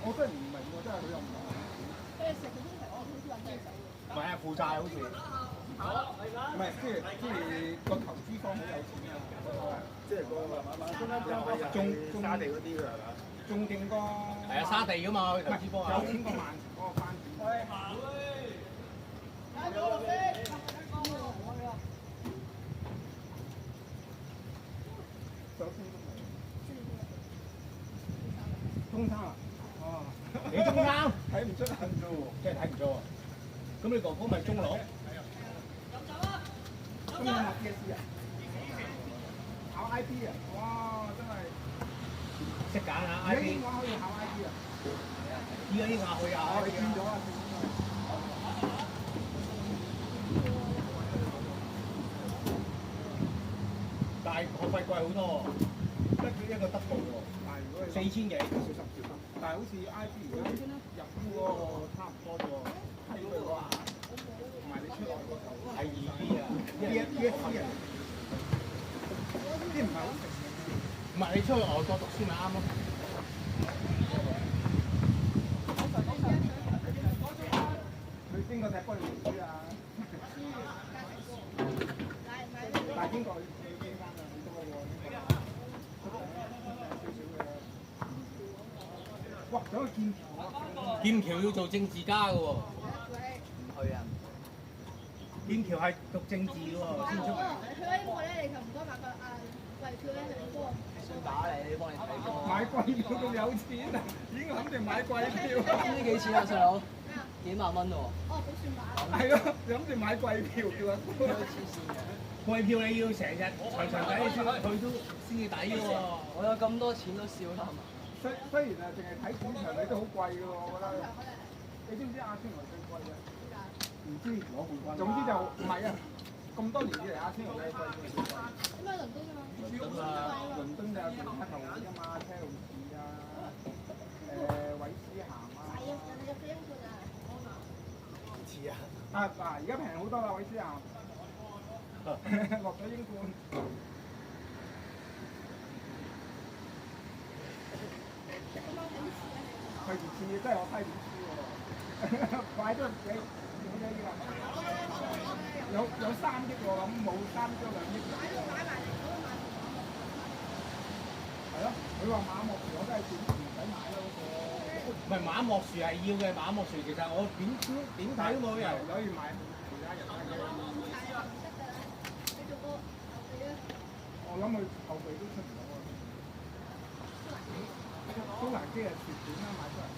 我真係唔明喎，真係佢又唔講。佢哋食嗰啲係好似揾咩手唔係啊，負債好似。唔係，即係個投資方好有錢啊！即係個沙地嗰啲㗎係嘛？仲勁過係啊，沙地㗎嘛，佢投資方啊。有錢過萬嗰個班主。中山啊！哦，你中三睇唔出眼啫喎，真係睇唔出喎。咁你哥哥咪中六？中六乜嘢事啊？考 IB 啊！哇，真係識揀啊而家 IB。英華可以考 IB 啊！依家英亞去啊！你轉咗啊！但係學費貴好多，得佢一個得報喎，但係如果你4000幾。少10條，但係好似 IB 而家入 U 嗰個差唔多啫喎，睇佢話，同埋你出外嗰嚿係2B 啊， DSE 啊，啲唔係好成嘅。唔係你出去外國讀書咪啱咯。去邊個踢波要讀書啊？但係邊個去邊間啊？好多喎，哇！走去劍橋啊！劍橋要做政治家嘅喎，唔去啊！劍橋係讀政治嘅喎，先出嚟。去呢個咧，你就唔該買個貴票咧，去波。算打你，幫你睇波。買貴票咁有錢啊！已經諗住買貴票。知唔知幾錢啊，細佬？幾萬蚊喎！哦，補算碼。係咯，諗住買貴票叫阿哥。黐線嘅！貴票你要成日場場睇先，佢都先至抵嘅喎。我有咁多錢都笑啦。雖然啊，淨係睇主場你都好貴嘅喎，我覺得。你知唔知阿仙奴最貴嘅？唔知攞冠軍。總之就唔係啊！咁多年以嚟，阿仙奴嘅貴最貴。咁喺倫敦啊嘛。倫敦就有其他球會㗎嘛，車路士啊，韋斯咸啊。係啊，人哋入咗英冠啊。似啊！嗱，而家平好多啦，韋斯咸。落咗英冠。費事次，真係我批點輸喎，買咗幾幾多億啊？有3億喎，咁冇3億2億。係咯，佢話馬莫如果真係短唔使買咯嗰個。唔係馬莫樹係要嘅，馬莫樹其實我點睇都冇人可以買其他人嘅。我諗佢後備都出唔到啊。蘇蘭基係蝕本啦，買蘇蘭基。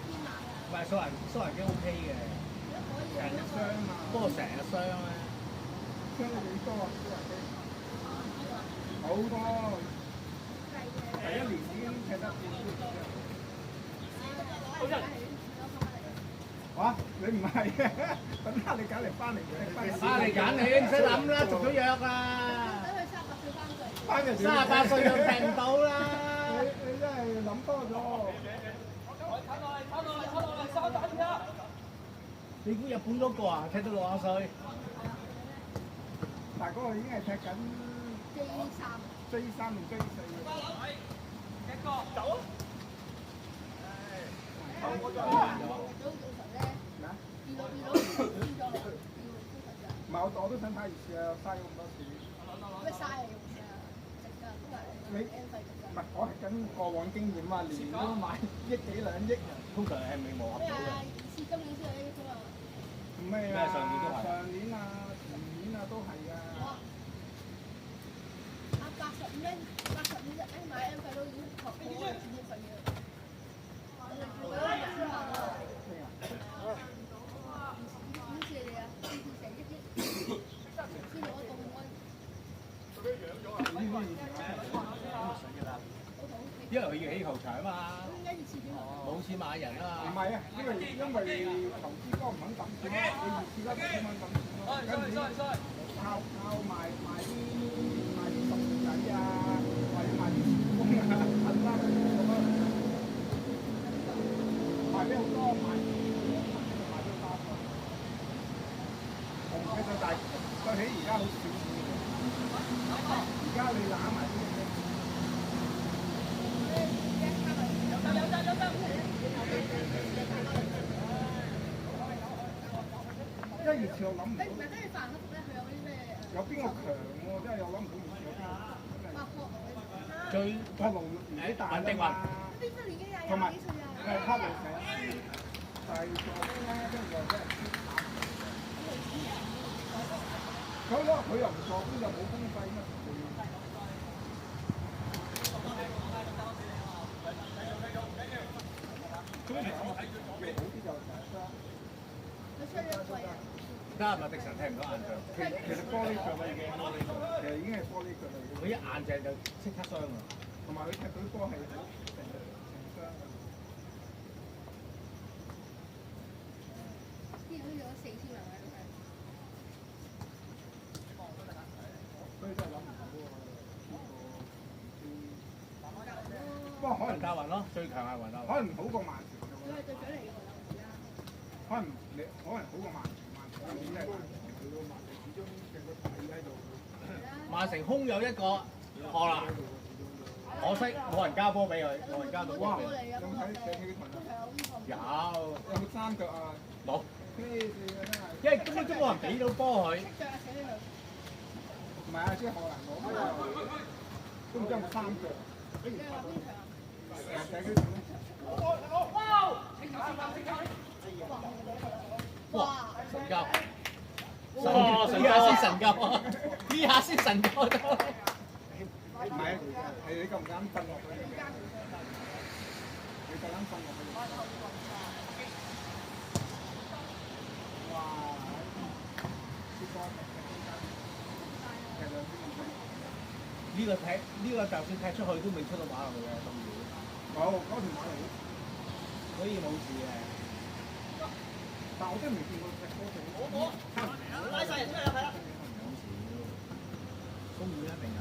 唔係蘇蘭基 OK 嘅，成日傷啊。不過成日傷咧。傷到幾多啊？蘇蘭基好多，第一年已經踢得半標。哇！你唔係嘅，等下你揀嚟翻嚟嘅。你揀你唔使諗啦，續咗約啦。等佢38歲翻嚟。翻嚟38歲就訂唔到啦。你真係諗多咗。你估日本嗰個啊，踢到60歲？但係嗰個已經係踢緊 J3 定 J4 嘅。一個走啊！唔係我都想睇熱刺啊，嘥咗咁多錢。咩嘥啊？值㗎，都係你 N 費值㗎。唔係我係緊過往經驗啊，年都買億幾2億啊。通常係未磨合到嘅。今年先有呢啲啫嘛。唔係啊，上年啊、前年啊都係啊。85蚊，85隻買 N 費都已經學過啦，錢費嘅。因為佢要起球場啊嘛，冇錢買人啊嘛。唔係啊，因為投資哥唔肯抌錢，你熱刺嗰邊肯抌錢咯。跟住靠賣啲熟仔啊，或者賣啲前鋒啊，等啦咁樣。賣俾好多賣咗3個。我唔記得，但係佢起而家好少錢嘅。而家你攬埋啲嘢。真係熱刺我諗唔到。你唔係跟住法蘭克福咧，佢有嗰啲咩？有邊個強喎？真係我諗唔到熱刺有邊個。巴科嗰啲。最博龍年紀大啊嘛。邊個年紀啊？同埋廿幾歲啊？係卡路成日就係做咧，跟住又俾人輸打。咁咯，佢又唔做，邊又冇公費乜？中場好啲就成日傷。佢出咗一季啊！而家係咪迪神踢唔到硬仗？其實玻璃腳啦已經，其實已經係玻璃腳啦已經。佢一硬淨就即刻傷啊！同埋佢踢嗰啲波係成傷㗎。啲人都用咗4000萬買到佢。所以真係諗唔到喎。不過可能雲達雲咯，最強係雲達雲。可能好過曼城。佢係隊長嚟㗎喎，而家。可能好過曼城，曼城已經係曼城，佢個曼城始終嘅個底喺度。曼城空有一個荷蘭，可惜冇人交波俾佢，冇人交到波俾佢。有冇睇社區群啊？有有冇三腳啊？冇，黐線嘅真係。因為根本都冇人俾到波佢。識腳啊！寫呢度。唔係啊，即係荷蘭攞咩啊？都唔知有冇三腳。你話邊場啊？社區群咧。哇！神交，哇！神交先神交啊！呢下先神交得。唔係，係你夠唔夠膽瞓落去？你夠膽瞓落去？哇！啲波踢兩邊咁滯。呢個就算踢出去都未出到馬路嘅，咁遠。冇，嗰條馬路。所以冇事嘅。但我真係未見過踢波嘅。拉晒人出嚟啦，係啦。冇事。公園一定有。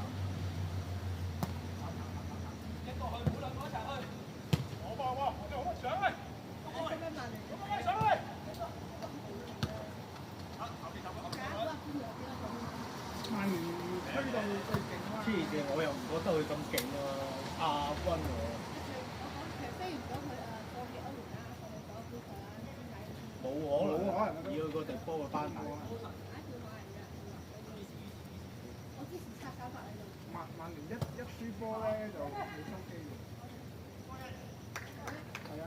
曼聯推到最勁啦！黐線，我又唔覺得佢咁勁喎，亞軍喎。其實飛唔到佢過嘅歐聯啦，過嘅嗰杯賽啦，冇可能，以佢個地波嘅班底。我之前拆手法喺度。曼聯一輸波咧就冇心機嘅。係啊，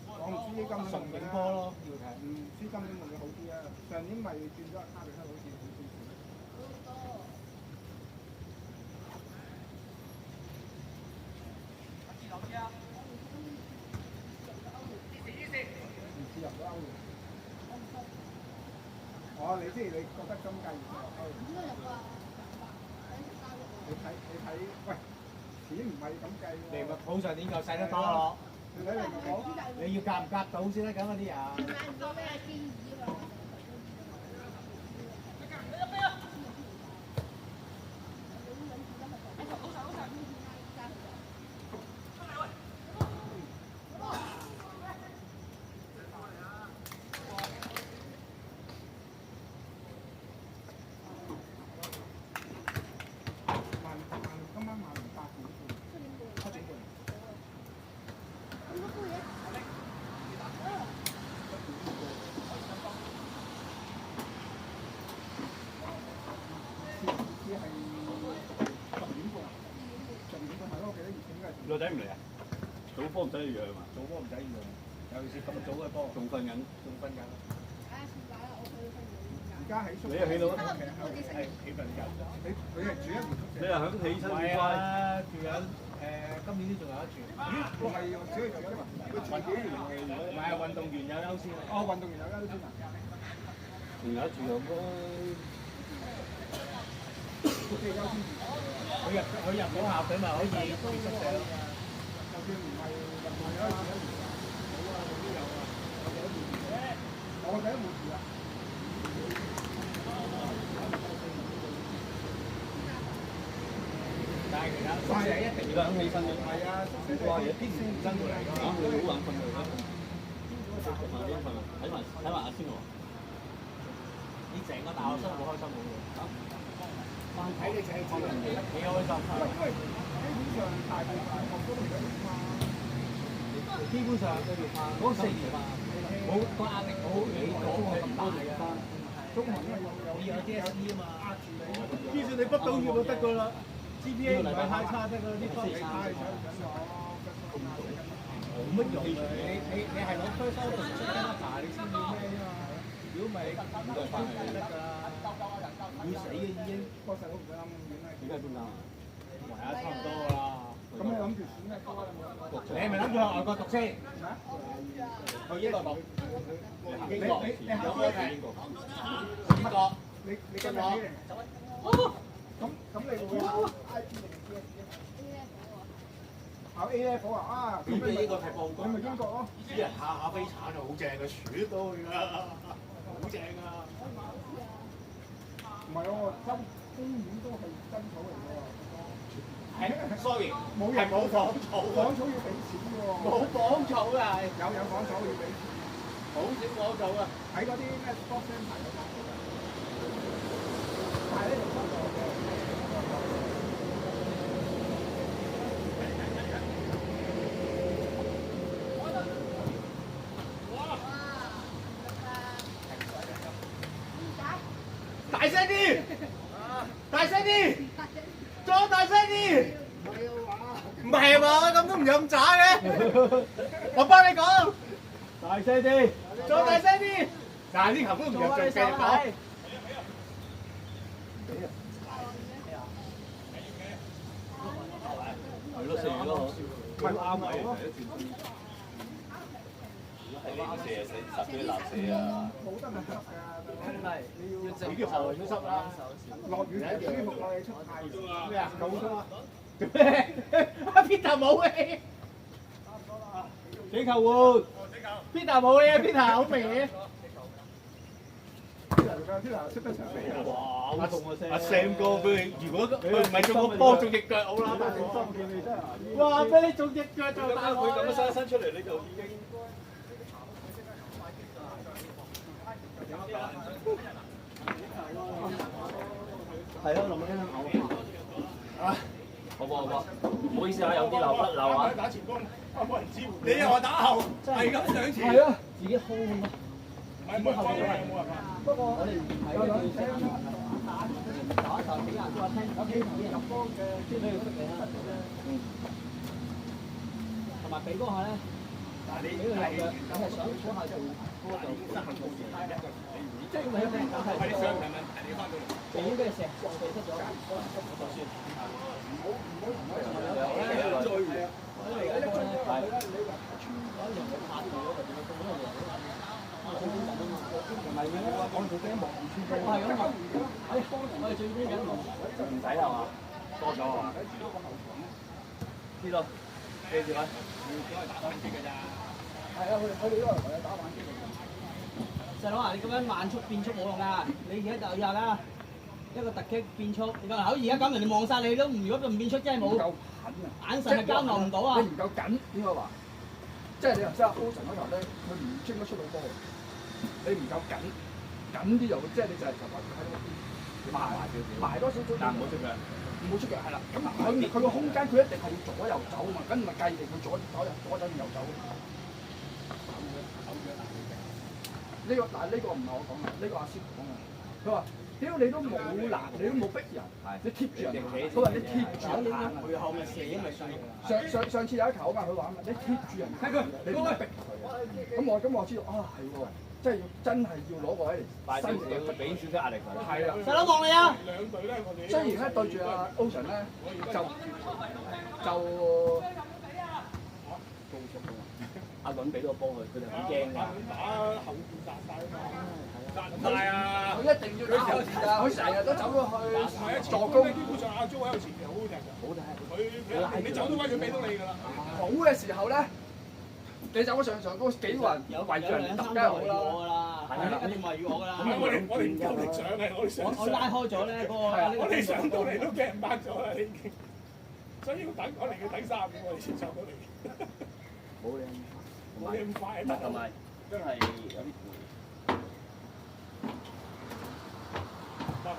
我唔知今年順境波咯，要睇。唔知今年會唔會好啲啊？上年咪轉咗卡比克好似好少少。唔知入咗歐聯。哦，你即係你覺得今屆入咗歐聯？應該入啩。你睇，喂，錢唔係咁計喎。利物浦上年夠使得多咯。你睇利物浦，你要夾唔夾到先得咁嗰啲啊？買唔到咩建議喎？今晚曼聯8點半，7點半。係10點半，10點半係咯，我記得熱點嘅。女仔唔嚟啊？早波唔使要養啊？早波唔使要，尤其是咁早嘅波，仲瞓緊。仲瞓緊。而家起宿，你又起到？係起瞓覺。佢係住一年宿舍。你又肯起身咁係乖？啊，住緊今年都仲有得住。唔係只係住一年，佢住幾年嚟？唔係運動員有優先。哦，運動員有優先啊！仲有得住又該。即係優先住。佢入到校隊咪可以住宿舍咯。就算唔係運動員啦，住一年好啊，嗰啲有啊，我第一冇住啊。但係其他宿舍一定而家肯起身嘅。係啊，宿舍乖嘢，啲唔真過嚟㗎嘛。你好眼瞓㗎而家。慢啲瞓啊！睇埋阿仙喎。你成個大學生活開心冇喎。睇你睇幾開心。因為基本上大部大學都唔使點嘛。基本上嗰4年冇個壓力冇你講嘅咁大嘅。都中文啊有 DSE 啊嘛，壓住你。基算你不到業就得㗎啦，GPA 唔係太差得㗎，啲分你太想冇乜用啊！你係攞推收同出加爬，你先要咩啫嘛？如果唔係你唔得㗎，要死嘅已經。個細佬唔使諗咁遠啦。點解邊間啊？圍下差唔多㗎啦。咁你諗住選咩科啊？你係咪諗住去外國讀先？去英國讀。英國。有咩題？英國。你跟住嚟。咁你會考 A F 啊？咁你呢個題報你咪英國咯。啲人下下飛鏟啊，好正嘅，選到去㗎，好正啊！唔係喎，真公園都係真草嚟㗎喎。係，sorry，冇係冇仿草嘅，仿草要俾錢㗎喎。冇仿草嘅係，有仿草要俾錢。好少仿草啊！睇嗰啲咩 sport center 有仿草㗎。但係呢度真係大聲啲！大聲啲！再大聲啲！唔係嘛？咁都唔飲渣嘅？我幫你講，大聲啲！再大聲啲！嗱，呢球都唔入，仲繼續講。係咯，射咯，咪啱位咯。係你唔射啊，實俾你鬧死啊！冇得咪得㗎。係要整啲汗都濕啦。落雨就舒服啦，你出太陽。咩啊？夠鐘啊？做咩？阿 Peter 冇氣。死球換。Peter 冇氣啊！Peter 好明顯。Peter 出得場嚟啊！哇！阿 Sam 哥俾你，如果佢唔係中個波中翼腳好啦。哇！俾你中翼腳就打佢咁樣伸出嚟，你就已經。係咯，林英嘔。啊！好噃好噃，唔好意思啊，有啲漏甩漏啊。打前鋒，冇人支援。你又話打後，係咁上前。係啊，自己 hold 咁啊！唔係冇人幫你，冇人幫。不過我哋唔係嗰啲打一場幾人都話聽，有幾人入波嘅，即係你要識你啦。同埋俾嗰下咧，俾佢落腳，咁係想嗰下就嗰度失衡冇事。即係咁樣，係你上唔係問題，你翻到嚟。避險俾佢射，我哋失咗，就算。唔好再係啊！我哋而家波咧係，我哋唔拍住嗰個點樣咁樣嚟。唔係嘅，我做緊望住穿波。係咁啊！我哋最邊緊望，唔使係嘛？多咗係嘛？知道，記住啦。係啊，佢哋都係為咗打反擊嘅。細佬啊，你咁樣慢速變速冇用㗎，你而家就要啦，一個突擊變速。你話好而家咁人哋望曬你都，如果唔變速真係冇。夠緊啊！眼神係交流唔到啊！你唔夠緊，應該話，即係你頭先阿 Ocean 嗰頭咧，佢唔應該出到波。你唔夠緊啲就即係你就係話喺度埋多少少，但唔好出腳。唔好出腳係啦。咁佢個空間佢一定係要左右走啊嘛，咁咪計定佢左走右走。呢個但係呢個唔係我講嘅，呢個阿師傅講嘅。佢話：屌你都冇攔，你都冇逼人，你貼住人行。佢話你貼住人行，背後咪射咪算。上次有一球啊嘛，佢話你貼住人行，你唔逼佢。咁我知道啊，係喎，即係真係要攞個位嚟。快少少，俾少少壓力佢。係啦。細佬望你啊！雖然咧對住阿 Ocean 咧就阿倫俾到波佢，佢哋好驚㗎。打後邊殺曬啊嘛，殺唔晒啊！佢一定要打後邊㗎，佢成日都走咗去助攻。基本上阿 Jo 喺度前面好踢㗎，好踢。你走到位佢俾到你㗎啦。好嘅時候咧，你走咗上高幾個人圍住人揼梗係好啦。係啦，一定圍住我㗎啦。我哋唔夠力上嘅，我拉開咗咧嗰個。我哋上到嚟都俾人掹咗啦，已經。所以要等，我哋要等3秒，我哋先上到嚟。冇你冇你咁快。同埋真係有啲攰。但係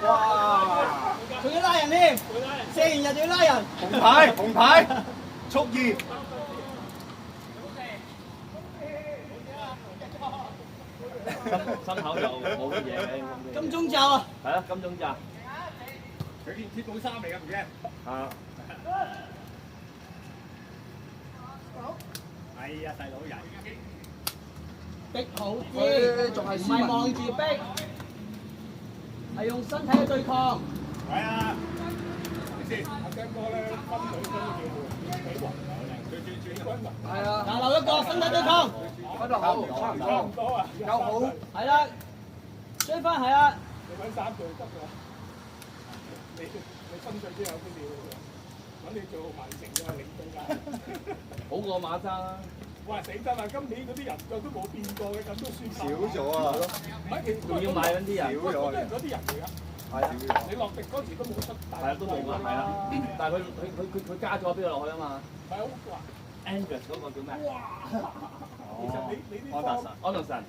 哇！仲要拉人添，射完人仲要拉人。紅牌，蓄意。心口就冇乜嘢嘅。金鐘罩啊！係啊，金鐘罩。佢件鐵帽衫嚟㗎，唔驚。啊。哎呀，細佬人。逼好啲，仲係唔係望住逼，係用身體去對抗。係啊。先，阿姜哥咧分女分都叫幾黃嘅，最均勻。係啊，嗱，留一個身體對抗，分得好，差唔多，多啊，夠好。係啦，追翻係啦。你揾3隊得㗎。你分隊之後先至揾你做曼城嘅領隊㗎。好過馬生啦。哇！死得啦！今年嗰啲人腳都冇變過嘅，咁都算少咗啊！唔係，其實仲要買緊啲人。嗰啲係嗰啲人嚟㗎。係啊。你落地嗰時都冇出大。係啊，都冇㗎，係啊。但係佢加咗邊個落去啊嘛係好話。？Angus 嗰個叫咩？哇！其實你啲安德臣，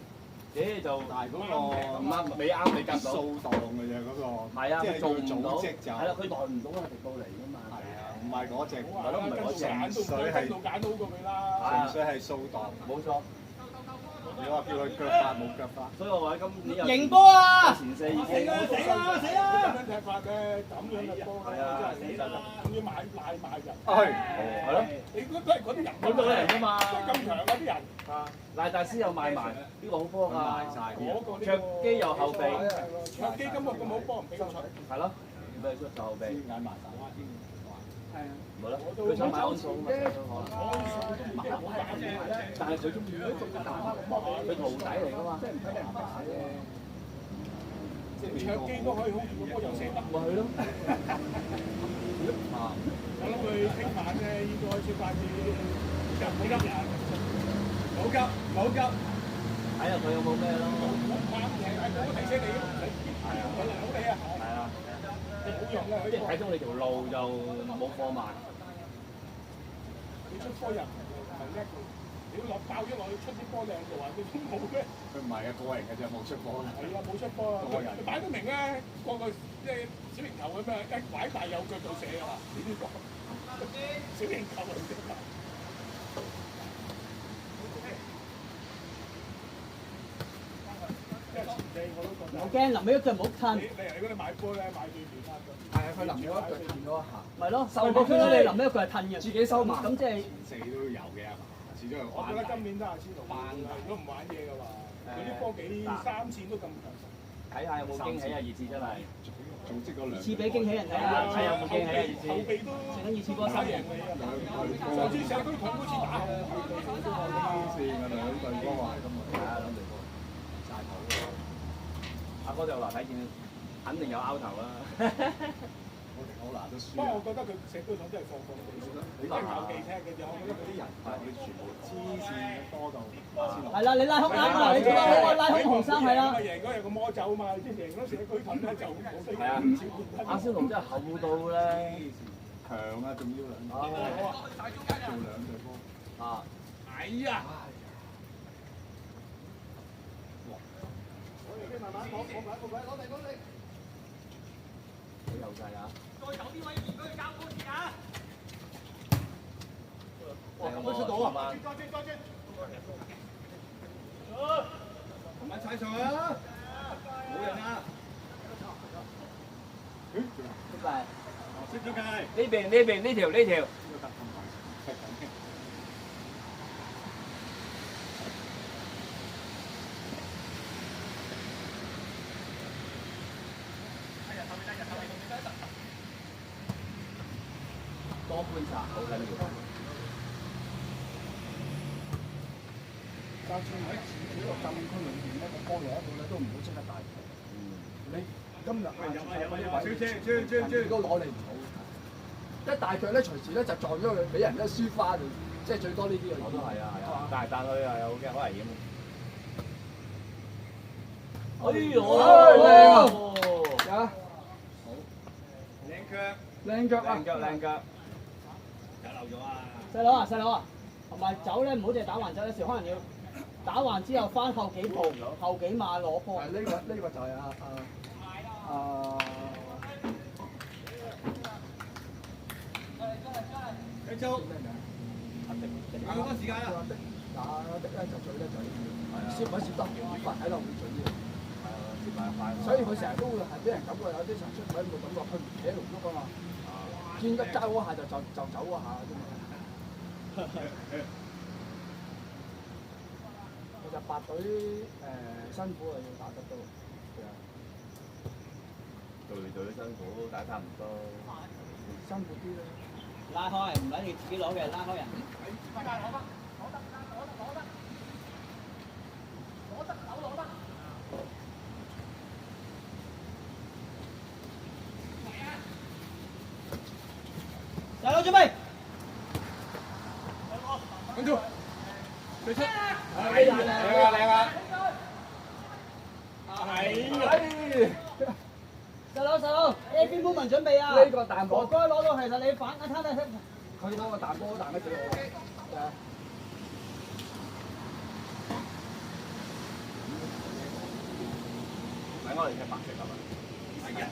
咦就但係嗰個唔啱，未啱你夾到。掃檔嘅啫，嗰個係啊，即係做唔到。組織就係啦，佢代唔到啊，迪布尼㗎嘛。係啊，唔係嗰只，係咯，唔係嗰隻，跟到揀好過佢啦。純粹係掃檔。冇錯。你話叫佢腳法冇腳法，所以我話今年又贏波啊！前4已經。死啦！咁樣踢法咧，咁樣嘅波係啊，真係死啦！仲要買人。係咯。你都係嗰啲人。嗰度人㗎嘛。咁強嗰啲人。啊！賴大師又買埋，呢個好波㗎。賣晒啲人。卓基又後備。卓基今日咁好波唔俾佢出。係咯，唔俾佢出就後備。眼埋晒。係啊。唔係咯，佢想買安素嘛，但係佢中意佢徒弟嚟㗎嘛，即係唔睇人打嘅。卓基都可以好似個波又射得。咪係咯。我諗佢聽晚咧應該出翻啲冇急人，冇急。睇下佢有冇咩咯。我提醒你，我留你啊。係啊。冇用嘅，即係睇中你條路就冇貨賣。你出波人唔係叻嘅，你要落爆咗落去出啲波靚度啊！佢都冇嘅。佢唔係啊，個人嘅啫，冇出波。係啊，冇出波啊！佢擺到明咧，個即係小型球咁樣，一拐大右腳就射㗎啦！你呢個小型球嚟嘅。我驚臨尾一腳唔好褪。你如果你買波咧，買對面啦。係啊，佢臨尾一腳彈咗一下。咪咯，受過圈你臨尾一腳係褪嘅。自己收埋。咁即係。四都有嘅，始終係我覺得今年都係先同玩㗎，如果唔玩嘢嘅話，佢啲波幾3線都咁強。睇下有冇驚喜啊！熱刺真係。組織嗰兩。次俾驚喜人睇啊！睇有冇驚喜啊！熱刺。後備都成緊熱刺波收贏你啊！上次社區盾好似打。線嘅兩隊波壞咁啊！係啊，兩隊波。晒頭喎！阿哥就話睇見，肯定有拗頭啦。好難都輸。不過我覺得佢社區盾真係放過佢先啦，你真係靠技踢嘅啫。我覺得嗰啲人佢全部黐線嘅多到。係啦，你拉空啱啊！你做得好啊！拉空紅衫係啦。贏嗰有個魔咒嘛，即係贏嗰社區盾咧就冇飛。係啊，阿仙奴真係厚到咧，強啊，仲要兩隊。做兩隊波。啊！哎呀！慢慢攞嚟。好幼細啊！再投啲位，如果佢交波先啊！哇！咁都出到啊！唔係踩上啊！冇人啊！出嚟！出咗界。呢邊呢條。多觀察好緊要。就算喺自己個禁區裏邊咧，個波攞到咧都唔好即刻大球。你今日小車都攞你唔到。一大腳咧，隨時咧就撞咗佢，俾人咧輸花就，即係最多呢啲嘅。我都係啊，但係彈去係好嘅，好危險。靚啊！靚腳啊！靚腳。細佬啊，同埋走咧唔好淨係打橫走，有時可能要打橫之後翻後幾步、後幾碼攞波。呢個就係繼續。好多時間啦。打的咧就最叻就係攝位攝得好快喺度會準啲。所以佢成日都會係俾人感覺有啲神出鬼沒感覺，佢唔企喺度喐啊嘛。見得交嗰下就走嗰下啫嘛。其實白隊辛苦啊，要打得到。隊隊辛苦，打差唔多。辛苦啲啦。拉開，唔撚要自己攞嘅，拉開人。大佬準備。跟住，對出。靚啊！細佬，A 邊波文準備啊！呢個彈波哥哥攞到，其實你反睇睇。佢攞個彈波彈得幾好啊！睇我哋嘅白色係嘛？係啊，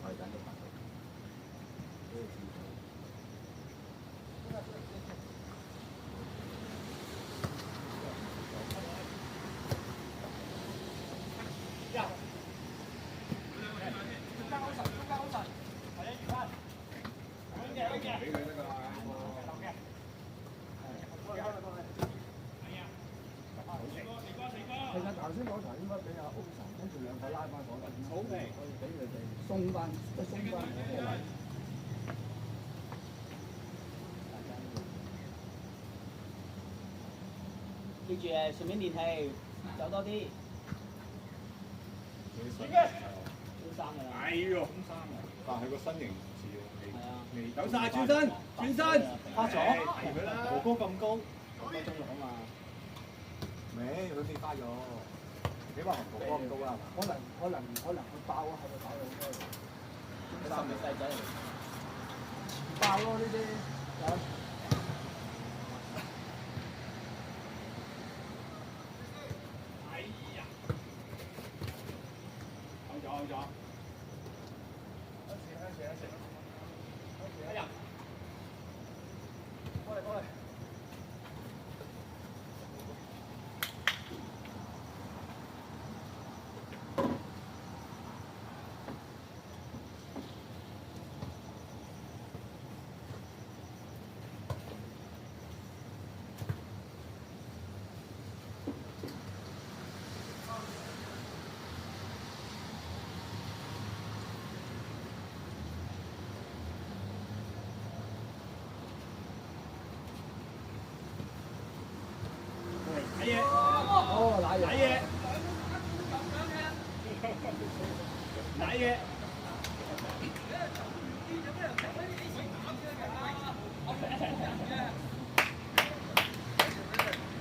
我哋揀咗白色。其實頭先嗰場應該俾阿歐神跟住兩個拉翻嗰個，好嘅，可以俾佢哋鬆翻嗰個位。記住誒，順便練氣，走多啲。中三㗎啦。哎呦，但係個身形唔似係啊。有晒轉身，轉身，拍咗，係佢啦。何高咁高，中六啊嘛。未佢先花咗，起碼何高咁高啦。可能佢爆啊，係咪爆到咩？三嘅細仔嚟。爆咯呢啲。睇嘢，哦，瀨嘢。睇嘢。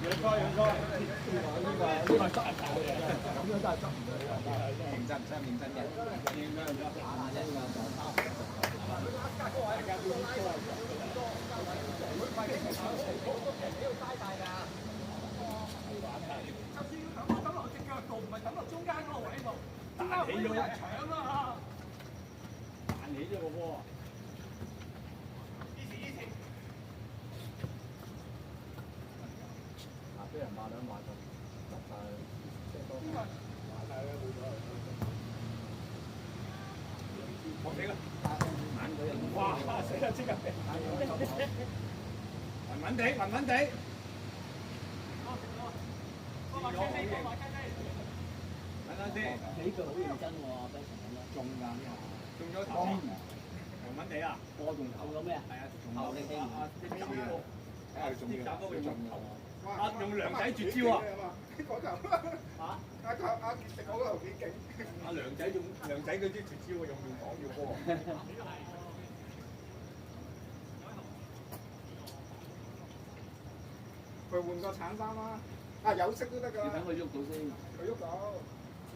讓開，讓開。呢個執唔到嘅，咁樣真係執唔到嘅。認真真認真嘅，認真嘅。打啫嘛，就差唔多。彈起咗，彈起咗個波。俾人罵兩罵就執晒，即係多。我死啦！哇！死啦！即刻俾。穩穩地，穩穩地。等等先。你呢句好認真喎，俾陳咁樣。中㗎呢下，中咗頭。穩穩地啊！波中頭，中咗咩啊？係啊，頭你聽唔？睇下你中嘅，你中頭。啊！用梁仔絕招啊！嚇？阿梁仔用梁仔嗰啲絕招啊，用面講要波。佢換個橙衫啦，啊有色都得㗎。要等佢喐到先。佢喐到，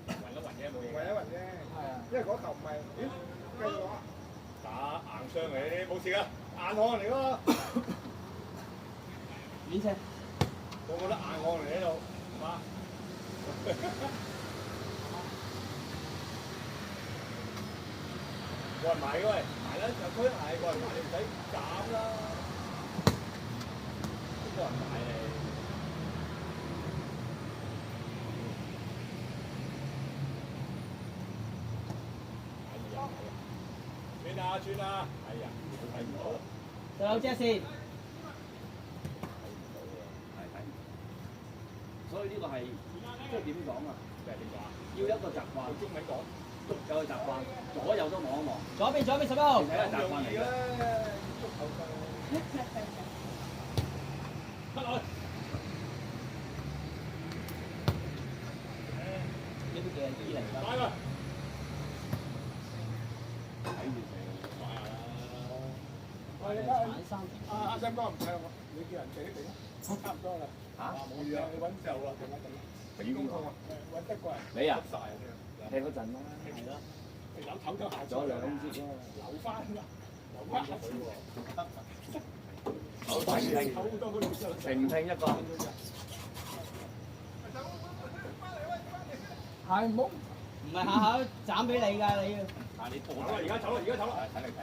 暈一暈啫，冇嘢。暈一暈啫。係啊。因為嗰球唔係，繼續攞。打硬傷你，冇事㗎，硬漢嚟㗎。遠車。我覺得硬漢嚟喺度，係嘛？過嚟埋嘅喂，埋啦，就推係過嚟埋，你唔使斬啦。呢個人下轉啊！係啊，睇唔到。就有隻線。所以呢個係即係點講啊？即係點講啊？要一個習慣，中文講，有個習慣，左右都望一望，左邊11號。係一個習慣嚟嘅。足球出來。呢啲嘅2嚟㗎。打佢。阿 Sam 哥唔睇我，你叫人俾我，差唔多啦。嚇？冇嘢啊，你揾就啦，停一停。俾公控啊，揾得個人。你啊？晒踢嗰陣啦，係咯。你扭唞咗下。咗2節啦。扭翻啦，扭翻水喎。停唔停一個？係冇。唔係下下斬俾你㗎，你要。但係你走啦！而家走啦！而家走啦！睇你踢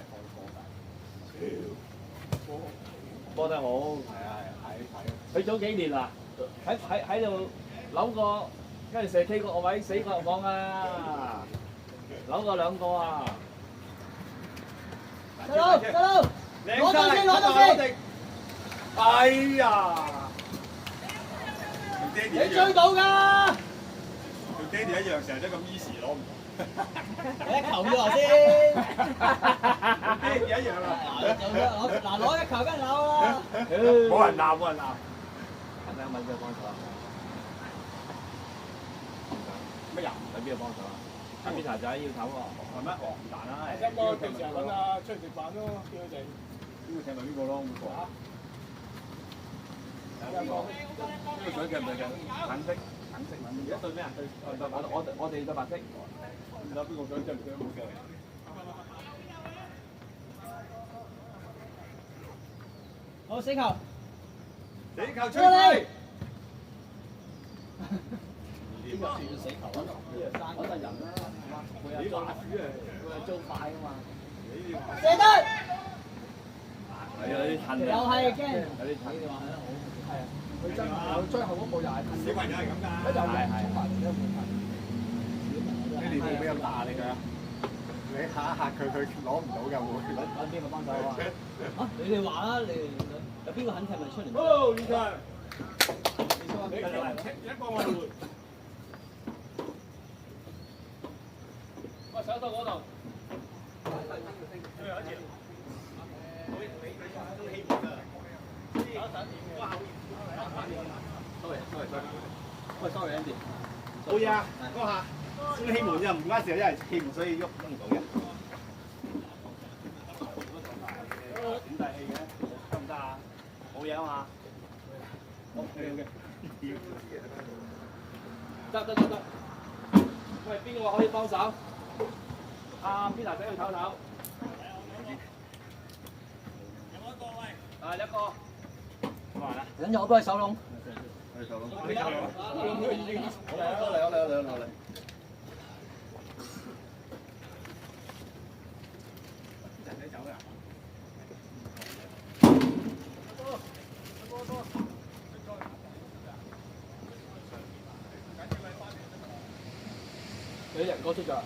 波得好。係啊係，睇佢早幾年啦，喺度扭過，跟住射 K 個位死個入網啊！扭過2個啊！得佬，得佬，攞到先，攞到先。哎呀！你追到㗎！同爹哋一樣，成日都咁 easy 攞唔到。你一球要落先。爹哋一樣啦。嗱攞一球跟住扭啦。冇人鬧，冇人鬧。係咪揾佢幫手啊？乜人？揾邊個幫手啊？阿 Peter 仔要唞喎。係咩？哦，唔彈啦。三哥平時揾阿出嚟食飯咯，叫佢哋。邊個請咪邊個咯？冇錯。三哥，呢個水嘅唔係嘅，橙色。而家對咩啊？對我哋對白色。有邊個想著唔想冇嘅？好死球。死球出嚟！邊個算死球啊？生嗰陣人啦，佢係租快㗎嘛。射得！係有啲褪又係驚。有啲褪。係啊，佢真係最後嗰步又係噴。小朋友係咁㗎。一又衝埋嚟咧，會噴。你哋冇俾咁大力㗎。你嚇一嚇佢，佢攞唔到㗎會。揾邊個幫手啊？啊，你哋話啦，你哋有邊個肯踢咪出嚟？哦，現場。你一個外援。我手到嗰度。最後一條。喂，sorry Andy。冇嘢啊，嗰下先氣門啫，唔關事，因為氣門所以喐唔到嘅。點大氣嘅？得唔得啊？冇嘢啊嘛。OK。得。喂，邊個話可以幫手？阿 Peter 仔去唞唞。一個。等陣我幫你手籠。去手窿。你走啦。好嚟。你走啦。你人哥出咗。